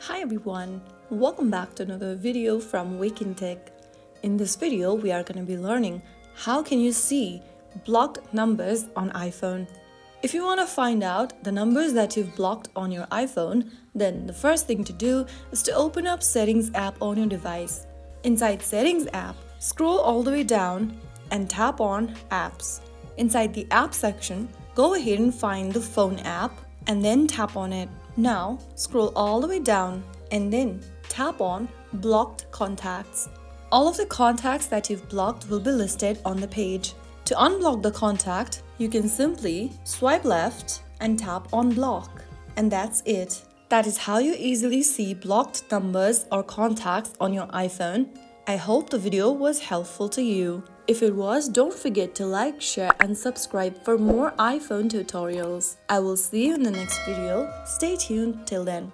Hi everyone, welcome back to another video from Wake&Tech. In this video, we are going to be learning how can you see blocked numbers on iPhone. If you want to find out the numbers that you've blocked on your iPhone, then the first thing to do is to open up Settings app on your device. Inside Settings app, scroll all the way down and tap on Apps. Inside the App section, go ahead and find the Phone app and then tap on it. Now, scroll all the way down and then tap on Blocked Contacts. All of the contacts that you've blocked will be listed on the page. To unblock the contact, you can simply swipe left and tap on Block. And that's it. That is how you easily see blocked numbers or contacts on your iPhone. I hope the video was helpful to you. If it was, don't forget to like, share and subscribe for more iPhone tutorials. I will see you in the next video. Stay tuned till then.